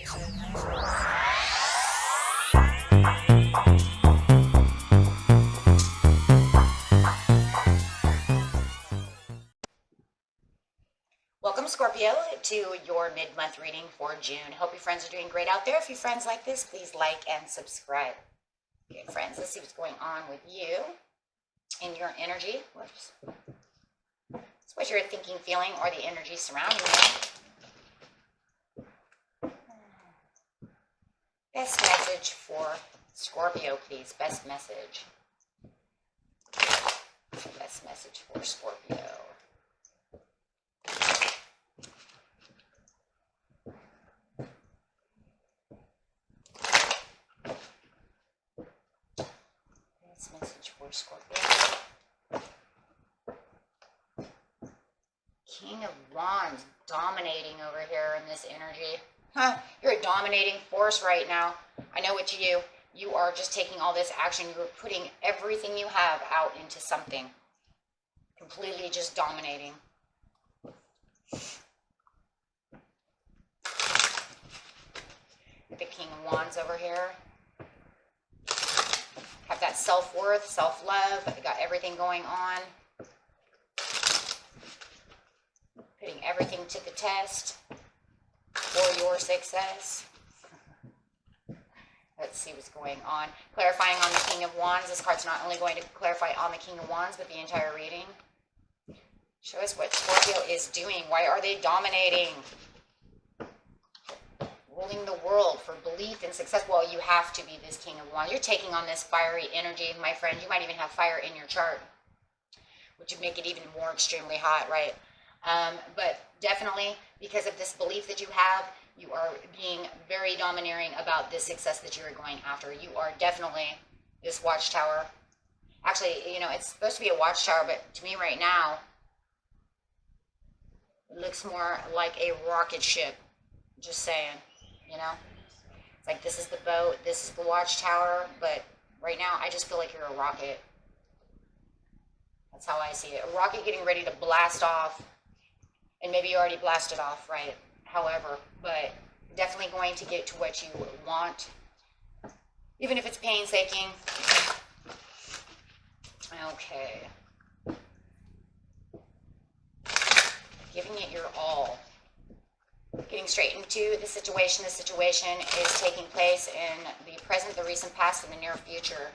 Welcome, Scorpio, to your mid-month reading for June. Hope your friends are doing great out there. If you friends like this, please like and subscribe. Okay, friends, let's see what's going on with you in your energy. Whoops. It's what you're thinking, feeling, or the energy surrounding you. Best message for Scorpio, please. Best message. Best message for Scorpio. Message for Scorpio. King of Wands dominating over here in this energy. You're a dominating force right now. I know it's you. You are just taking all this action. You are putting everything you have out into something. Completely just dominating. The King of Wands over here. Have that self-worth, self-love, got everything going on. Putting everything to the test for your success. Let's see what's going on. Clarifying on the King of Wands. This card's not only going to clarify on the King of Wands, but the entire reading. Show us what Scorpio is doing. Why are they dominating? Ruling the world for belief and success. Well, you have to be this King of Wands. You're taking on this fiery energy, my friend. You might even have fire in your chart, which would make it even more extremely hot, right? But definitely, because of this belief that you have, you are being very domineering about this success that you're going after. You are definitely this watchtower. Actually, you know, it's supposed to be a watchtower, but to me right now, it looks more like a rocket ship. Just saying. You know, it's like this is the boat, this is the watchtower, but right now I just feel like you're a rocket. That's how I see it. A rocket getting ready to blast off, and maybe you already blasted off, right? However, but definitely going to get to what you want, even if it's painstaking. Okay. Giving it your all. Getting straight into the situation. The situation is taking place in the present, the recent past, and the near future.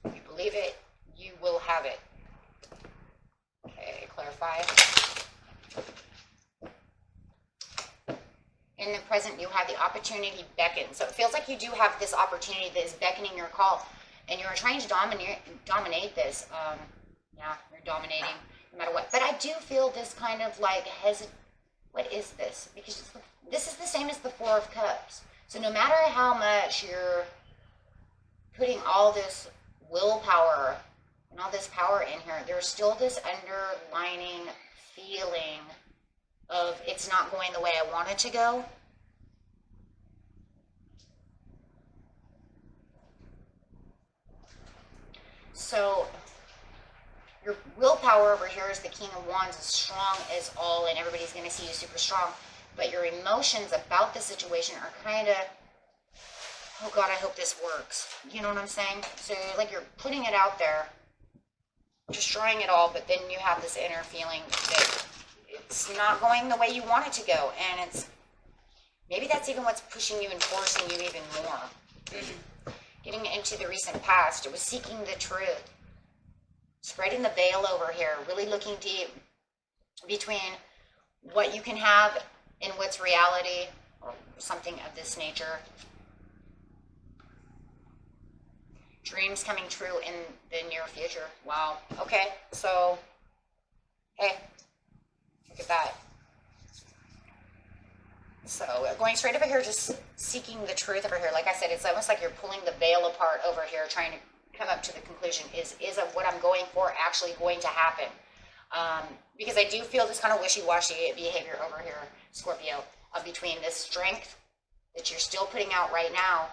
If you believe it, you will have it. Okay, clarify. In the present, you have the opportunity beckon. So it feels like you do have this opportunity that is beckoning your call, and you're trying to dominate this. Yeah, you're dominating. No matter what. But I do feel this kind of like what is this? Because this is the same as the Four of Cups. So no matter how much you're putting all this willpower and all this power in here, there's still this underlining feeling of it's not going the way I want it to go. So your willpower over here is the King of Wands, is strong as all, and everybody's going to see you super strong. But your emotions about the situation are kind of, oh God, I hope this works. You know what I'm saying? So like you're putting it out there, destroying it all, but then you have this inner feeling that it's not going the way you want it to go. And it's, maybe that's even what's pushing you and forcing you even more. Getting into the recent past, it was seeking the truth. Spreading the veil over here, really looking deep between what you can have and what's reality, or something of this nature. Dreams coming true in the near future. Wow. Okay, so, hey, look at that. So going straight over here, just seeking the truth over here. Like I said, it's almost like you're pulling the veil apart over here, trying to come up to the conclusion, is what I'm going for actually going to happen? Because I do feel this kind of wishy-washy behavior over here, Scorpio, between this strength that you're still putting out right now,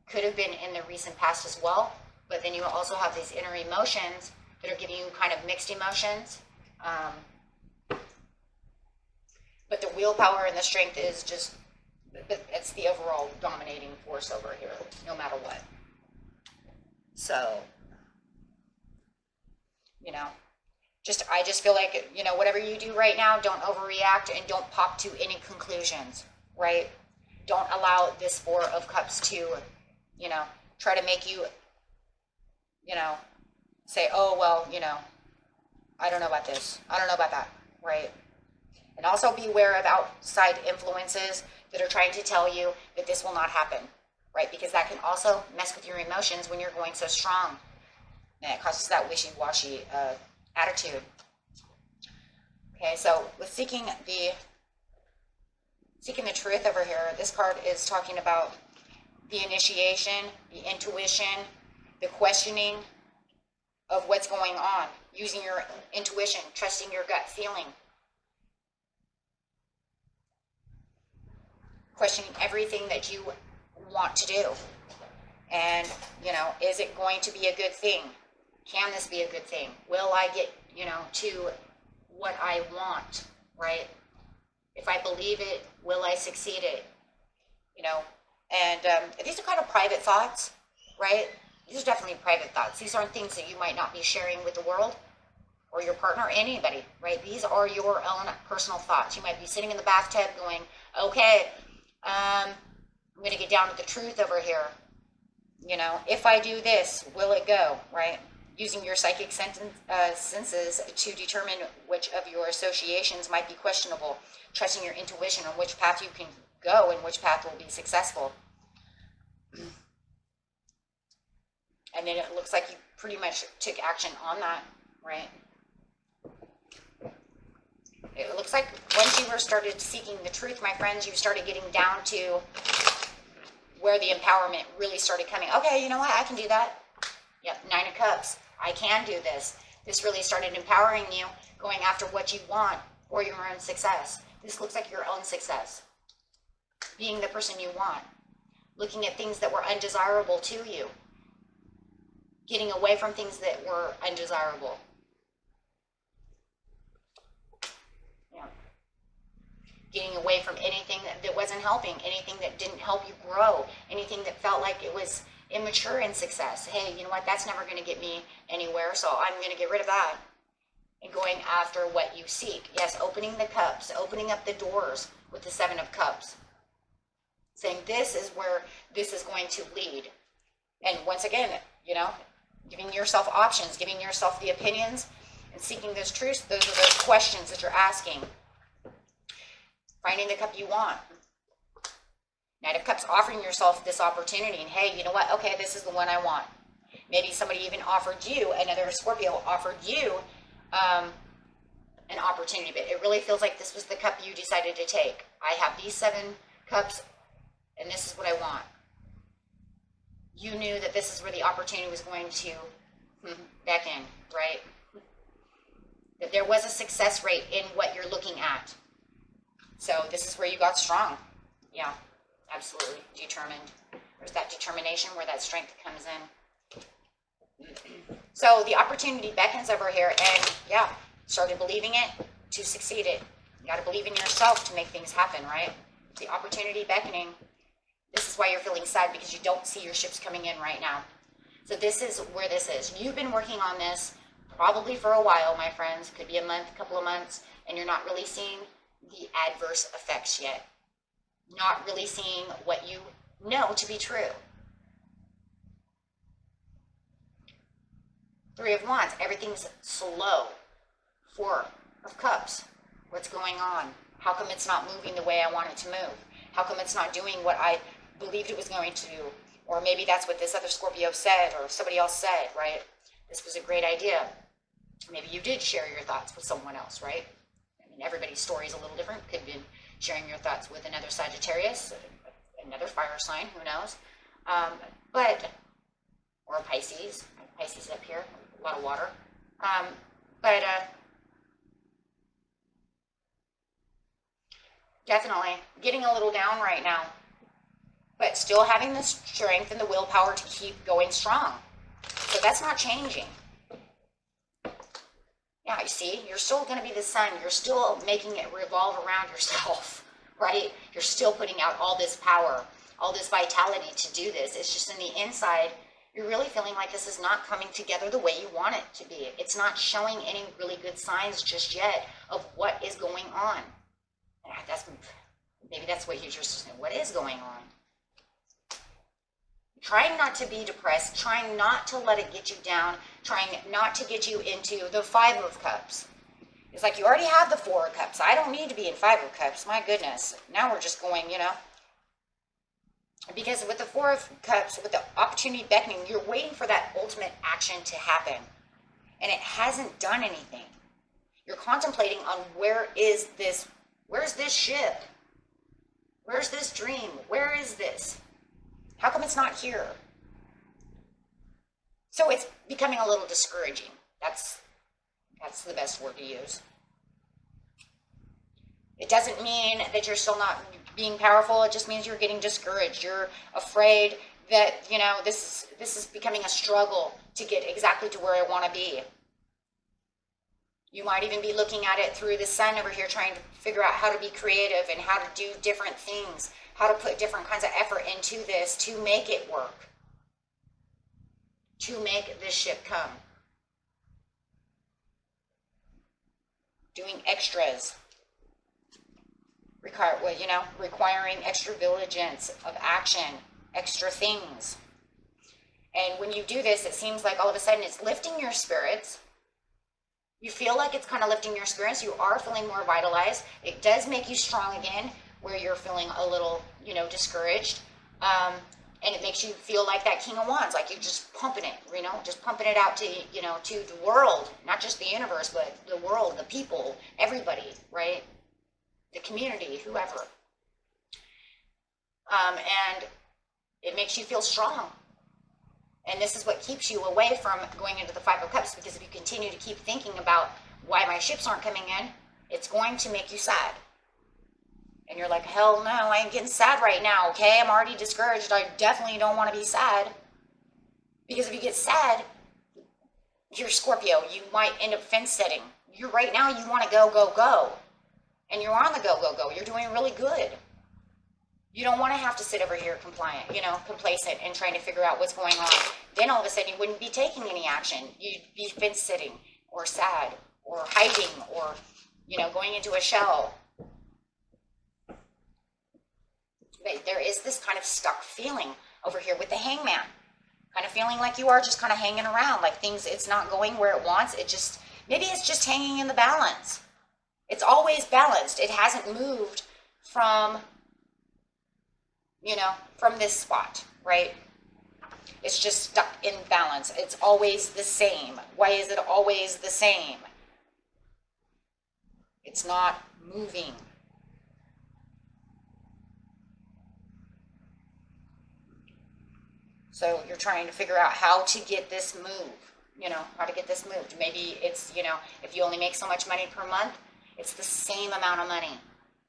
could have been in the recent past as well, but then you also have these inner emotions that are giving you kind of mixed emotions. willpower and the strength is just, it's the overall dominating force over here, no matter what. So, you know, I just feel like, you know, whatever you do right now, don't overreact and don't pop to any conclusions, right? Don't allow this Four of Cups to, you know, try to make you, you know, say, oh, well, you know, I don't know about this. I don't know about that, right? And also be aware of outside influences that are trying to tell you that this will not happen, right? Because that can also mess with your emotions when you're going so strong. And it causes that wishy-washy attitude. Okay, so with seeking the truth over here, this card is talking about the initiation, the intuition, the questioning of what's going on, using your intuition, trusting your gut feeling, questioning everything that you want to do. And, you know, is it going to be a good thing? Can this be a good thing? Will I get, you know, to what I want, right? If I believe it, will I succeed it? You know, and these are kind of private thoughts, right? These are definitely private thoughts. These aren't things that you might not be sharing with the world or your partner or anybody, right? These are your own personal thoughts. You might be sitting in the bathtub going, okay, I'm going to get down to the truth over here. You know, if I do this, will it go, right? Using your psychic senses to determine which of your associations might be questionable. Trusting your intuition on which path you can go and which path will be successful. And then it looks like you pretty much took action on that, right? It looks like once you started seeking the truth, my friends, you started getting down to where the empowerment really started coming. Okay, you know what? I can do that. Yep, Nine of Cups. I can do this. This really started empowering you, going after what you want for your own success. This looks like your own success. Being the person you want. Looking at things that were undesirable to you. Getting away from things that were undesirable. Yeah. Getting away from anything that wasn't helping, anything that didn't help you grow, anything that felt like it was immature in success. Hey, you know what? That's never going to get me anywhere, so I'm going to get rid of that. And going after what you seek. Yes, opening the cups, opening up the doors with the Seven of Cups. Saying this is where this is going to lead. And once again, you know, giving yourself options, giving yourself the opinions, and seeking those truths. Those are those questions that you're asking. Finding the cup you want. Knight of Cups, offering yourself this opportunity. And hey, you know what? Okay, this is the one I want. Maybe somebody even offered you, another Scorpio offered you an opportunity. But it really feels like this was the cup you decided to take. I have these 7 cups, and this is what I want. You knew that this is where the opportunity was going to beckon, right? That there was a success rate in what you're looking at. So this is where you got strong. Yeah, absolutely. Determined. There's that determination where that strength comes in. So the opportunity beckons over here, and yeah, started believing it to succeed it. You got to believe in yourself to make things happen, right? The opportunity beckoning. This is why you're feeling sad, because you don't see your ships coming in right now. So this is where this is. You've been working on this probably for a while, my friends. Could be a month, a couple of months, and you're not really seeing the adverse effects yet. Not really seeing what you know to be true. 3 of Wands, everything's slow. 4 of Cups, what's going on? How come it's not moving the way I want it to move? How come it's not doing what I believed it was going to do? Or maybe that's what this other Scorpio said, or somebody else said, right? This was a great idea. Maybe you did share your thoughts with someone else, right? I mean, everybody's story is a little different. Could have been sharing your thoughts with another Sagittarius, another fire sign, who knows? Or a Pisces. Pisces up here, a lot of water. Definitely getting a little down right now, but still having the strength and the willpower to keep going strong. So that's not changing. Yeah, you see, you're still going to be the sun. You're still making it revolve around yourself, right? You're still putting out all this power, all this vitality to do this. It's just in the inside, you're really feeling like this is not coming together the way you want it to be. It's not showing any really good signs just yet of what is going on. Maybe that's what you're just saying. What is going on? Trying not to be depressed, trying not to let it get you down, trying not to get you into the Five of Cups. It's like you already have the Four of Cups. I don't need to be in Five of Cups. My goodness. Now we're just going, Because with the Four of Cups, with the opportunity beckoning, you're waiting for that ultimate action to happen. And it hasn't done anything. You're contemplating on where's this ship? Where's this dream? Where is this? How come it's not here? So it's becoming a little discouraging. That's the best word to use. It doesn't mean that you're still not being powerful. It just means you're getting discouraged. You're afraid that, this is becoming a struggle to get exactly to where I want to be. You might even be looking at it through the sun over here, trying to figure out how to be creative and how to do different things, how to put different kinds of effort into this to make it work, to make this ship come. Doing extras, requiring extra diligence of action, extra things. And when you do this, it seems like all of a sudden it's lifting your spirits. You feel like it's kind of lifting your spirits. You are feeling more vitalized. It does make you strong again, where you're feeling a little, discouraged. And it makes you feel like that King of Wands, like you're just pumping it, just pumping it out to, to the world, not just the universe, but the world, the people, everybody, right? The community, whoever. And it makes you feel strong. And this is what keeps you away from going into the Five of Cups, because if you continue to keep thinking about why my ships aren't coming in, it's going to make you sad. And you're like, hell no, I ain't getting sad right now, okay? I'm already discouraged. I definitely don't want to be sad. Because if you get sad, you're Scorpio. You might end up fence setting. Right now, you want to go, go, go. And you're on the go, go, go. You're doing really good. You don't want to have to sit over here compliant, complacent and trying to figure out what's going on. Then all of a sudden you wouldn't be taking any action. You'd be fence sitting or sad or hiding or, going into a shell. But there is this kind of stuck feeling over here with the Hangman. Kind of feeling like you are just kind of hanging around, like it's not going where it wants. Maybe it's just hanging in the balance. It's always balanced. It hasn't moved from this spot, right? It's just stuck in balance. It's always the same. Why is it always the same? It's not moving. So you're trying to figure out how to get this move, how to get this moved. Maybe it's, if you only make so much money per month, it's the same amount of money.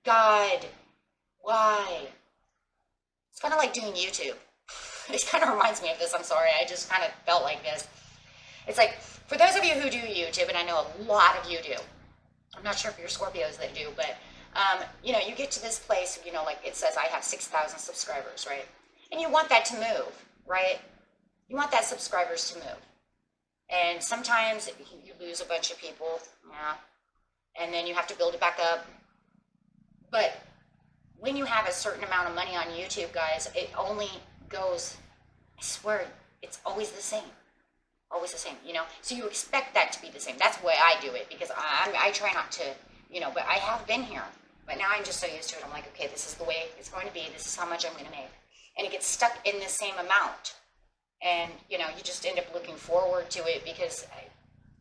God, why? It's kind of like doing YouTube. It kind of reminds me of this. I'm sorry. I just kind of felt like this. It's like, for those of you who do YouTube, and I know a lot of you do. I'm not sure if you're Scorpios that do, but, you get to this place, like it says, I have 6,000 subscribers, right? And you want that to move, right? You want that subscribers to move. And sometimes you lose a bunch of people, yeah. And then you have to build it back up. But when you have a certain amount of money on YouTube, guys, it only goes, I swear, it's always the same. Always the same, So you expect that to be the same. That's the way I do it, because I try not to, but I have been here. But now I'm just so used to it. I'm like, okay, this is the way it's going to be. This is how much I'm going to make. And it gets stuck in the same amount. And, you just end up looking forward to it, because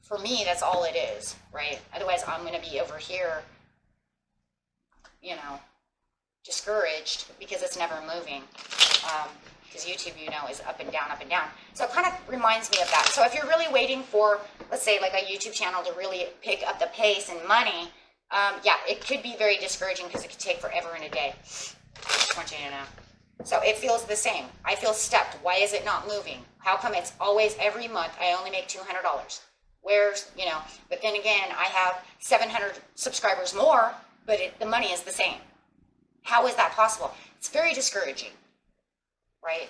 for me, that's all it is, right? Otherwise, I'm going to be over here, discouraged because it's never moving. Because YouTube, is up and down, up and down. So it kind of reminds me of that. So if you're really waiting for, let's say, like a YouTube channel to really pick up the pace and money, yeah, it could be very discouraging because it could take forever and a day. I just want you to know. So it feels the same. I feel stuck. Why is it not moving? How come it's always every month I only make $200? Where's, you know, but then again, I have 700 subscribers more, but the money is the same. How is that possible? It's very discouraging, right?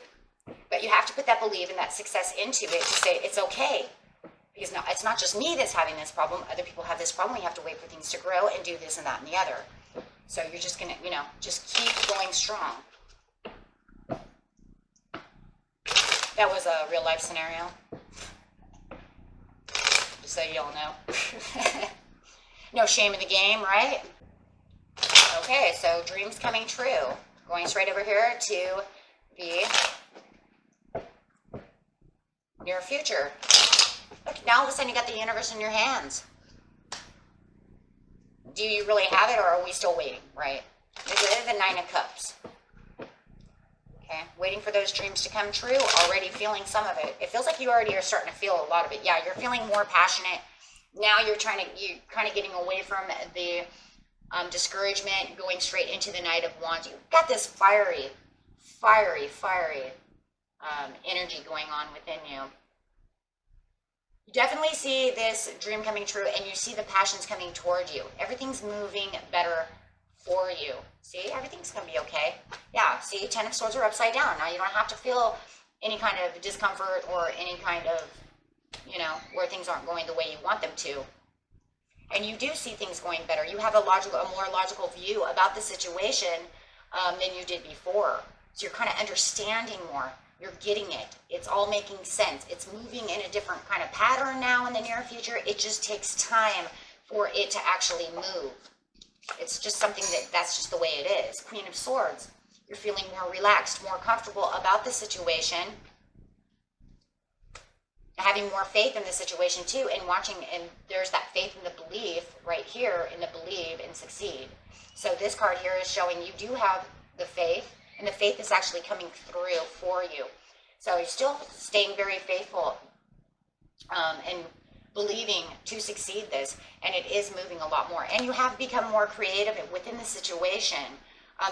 But you have to put that belief and that success into it to say it's okay. Because now it's not just me that's having this problem. Other people have this problem. We have to wait for things to grow and do this and that and the other. So you're just going to, you know, just keep going strong. That was a real life scenario. Just so you all know. No shame in the game, right? Okay, so dreams coming true. Going straight over here to the near future. Look, now all of a sudden you got the universe in your hands. Do you really have it, or are we still waiting, right? This is the Nine of Cups. Okay, waiting for those dreams to come true, already feeling some of it. It feels like you already are starting to feel a lot of it. Yeah, you're feeling more passionate. Now you're kind of getting away from the discouragement, going straight into the Knight of Wands. You've got this fiery energy going on within you. You definitely see this dream coming true, and you see the passions coming toward you. Everything's moving better for you. See, everything's going to be okay. Yeah, see, 10 of Swords are upside down. Now you don't have to feel any kind of discomfort or any kind of, you know, where things aren't going the way you want them to. And you do see things going better. You have a more logical view about the situation than you did before. So you're kind of understanding more. You're getting it. It's all making sense. It's moving in a different kind of pattern now in the near future. It just takes time for it to actually move. It's just something that's just the way it is. Queen of Swords. You're feeling more relaxed, more comfortable about the situation. Having more faith in the situation too, and watching, and there's that faith in the belief right here, in the believe and succeed. So this card here is showing you do have the faith, and the faith is actually coming through for you. So you're still staying very faithful and believing to succeed this, and it is moving a lot more. And you have become more creative within the situation.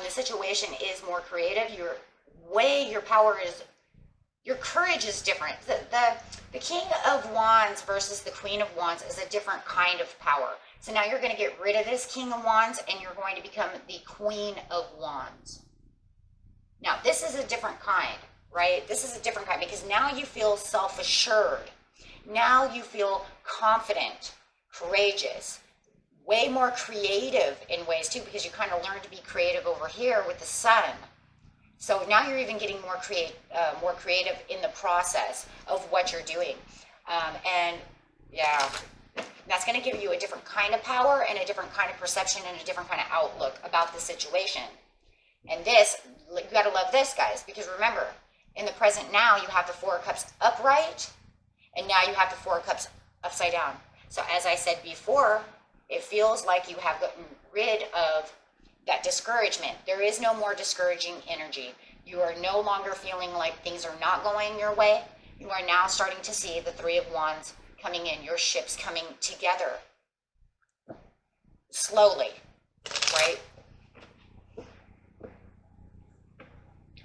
The situation is more creative. Your power is, your courage is different. The King of Wands versus the Queen of Wands is a different kind of power. So now you're going to get rid of this King of Wands, and you're going to become the Queen of Wands. Now, this is a different kind, right? This is a different kind, because now you feel self-assured. Now you feel confident, courageous, way more creative in ways too, because you kind of learned to be creative over here with the Sun. So now you're even getting more creative in the process of what you're doing. And yeah, that's going to give you a different kind of power and a different kind of perception and a different kind of outlook about the situation. And this, you got to love this, guys, because remember, in the present now, you have the Four of Cups upright, and now you have the Four of Cups upside down. So as I said before, it feels like you have gotten rid of that discouragement. There is no more discouraging energy. You are no longer feeling like things are not going your way. You are now starting to see the Three of Wands coming in, your ships coming together slowly, right?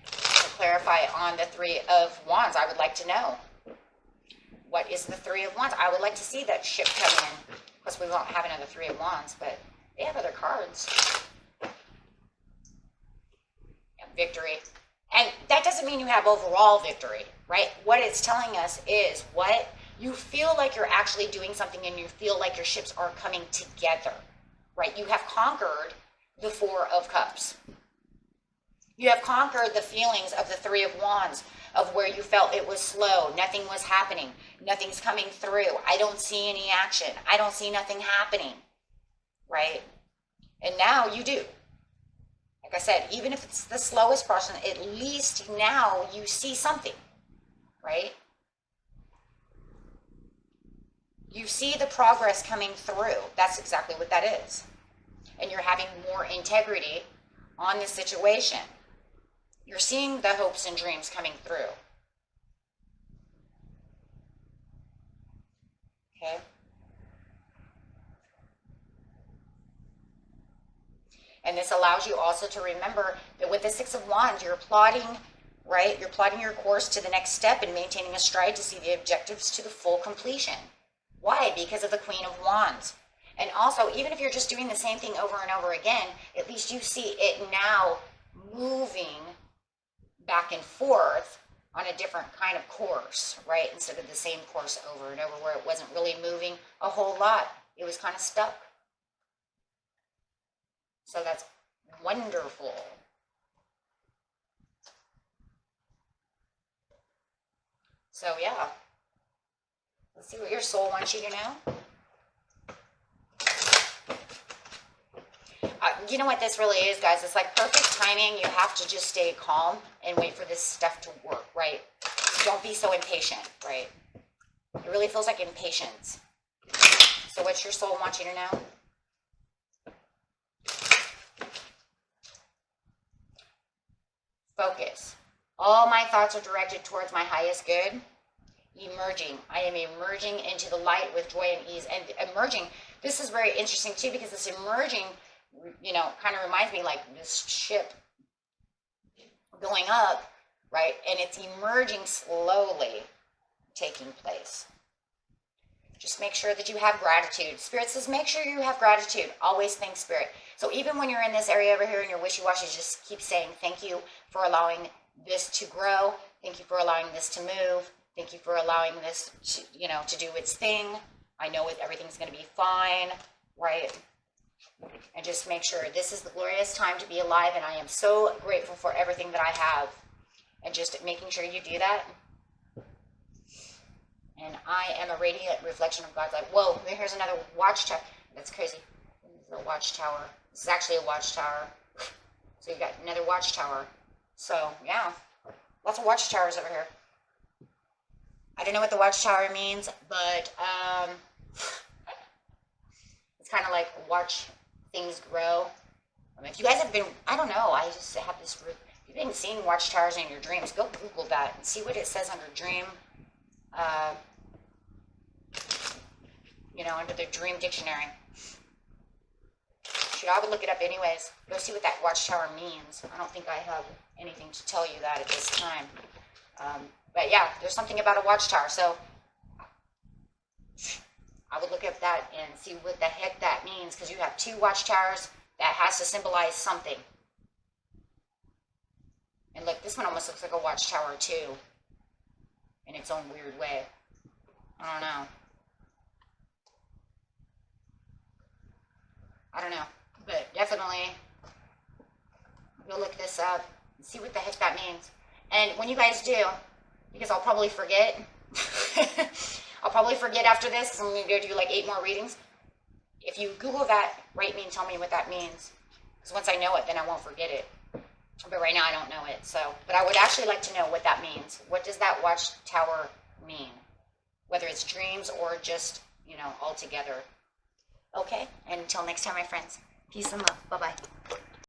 To clarify on the Three of Wands, I would like to know, what is the Three of Wands? I would like to see that ship come in. Of course, we won't have another Three of Wands, but they have other cards. Victory. And that doesn't mean you have overall victory, right? What it's telling us is what you feel like you're actually doing something, and you feel like your ships are coming together, right? You have conquered the Four of Cups. You have conquered the feelings of the Three of Wands, of where you felt it was slow, nothing was happening, nothing's coming through, I don't see any action, I don't see nothing happening, right? And now you do. Like I said, even if it's the slowest person, at least now you see something, right? You see the progress coming through. That's exactly what that is. And you're having more integrity on the situation. You're seeing the hopes and dreams coming through. Okay? And this allows you also to remember that with the Six of Wands, you're plotting, right? You're plotting your course to the next step and maintaining a stride to see the objectives to the full completion. Why? Because of the Queen of Wands. And also, even if you're just doing the same thing over and over again, at least you see it now moving back and forth on a different kind of course, right? Instead of the same course over and over where it wasn't really moving a whole lot. It was kind of stuck. So that's wonderful. So yeah. Let's see what your soul wants you to know. You know what this really is, guys? It's like perfect timing. You have to just stay calm and wait for this stuff to work, right? Don't be so impatient, right? It really feels like impatience. So what's your soul want you to know? Focus. All my thoughts are directed towards my highest good. Emerging. I am emerging into the light with joy and ease. And emerging, this is very interesting too, because this emerging, you know, kind of reminds me like this ship going up, right? And it's emerging slowly, taking place. Just make sure that you have gratitude. Spirit says, make sure you have gratitude. Always thank Spirit. So even when you're in this area over here and you're wishy-washy, just keep saying, thank you for allowing this to grow. Thank you for allowing this to move. Thank you for allowing this to, you know, to do its thing. I know everything's going to be fine, right? And just make sure this is the glorious time to be alive, and I am so grateful for everything that I have. And just making sure you do that. And I am a radiant reflection of God's light. Whoa, here's another watchtower. That's crazy. This is a watchtower. This is actually a watchtower. So you've got another watchtower. So, yeah. Lots of watchtowers over here. I don't know what the watchtower means, but it's kind of like watch things grow. If you guys have been, I don't know, I just have this, if you've been seeing watchtowers in your dreams, go Google that and see what it says under dream. You know, under the dream dictionary. Shoot, I would look it up anyways. Go see what that watchtower means. I don't think I have anything to tell you that at this time. But yeah, there's something about a watchtower. So I would look up that and see what the heck that means, because you have two watchtowers that has to symbolize something. And look, this one almost looks like a watchtower too, in its own weird way. I don't know. But definitely go look this up and see what the heck that means. And when you guys do, because I'll probably forget, I'll probably forget after this, because I'm going to go do like 8 more readings. If you Google that, write me and tell me what that means. Because once I know it, then I won't forget it. But right now I don't know it. So, but I would actually like to know what that means. What does that watchtower mean? Whether it's dreams or just, you know, all together. Okay, and until next time, my friends. Peace and love. Bye-bye.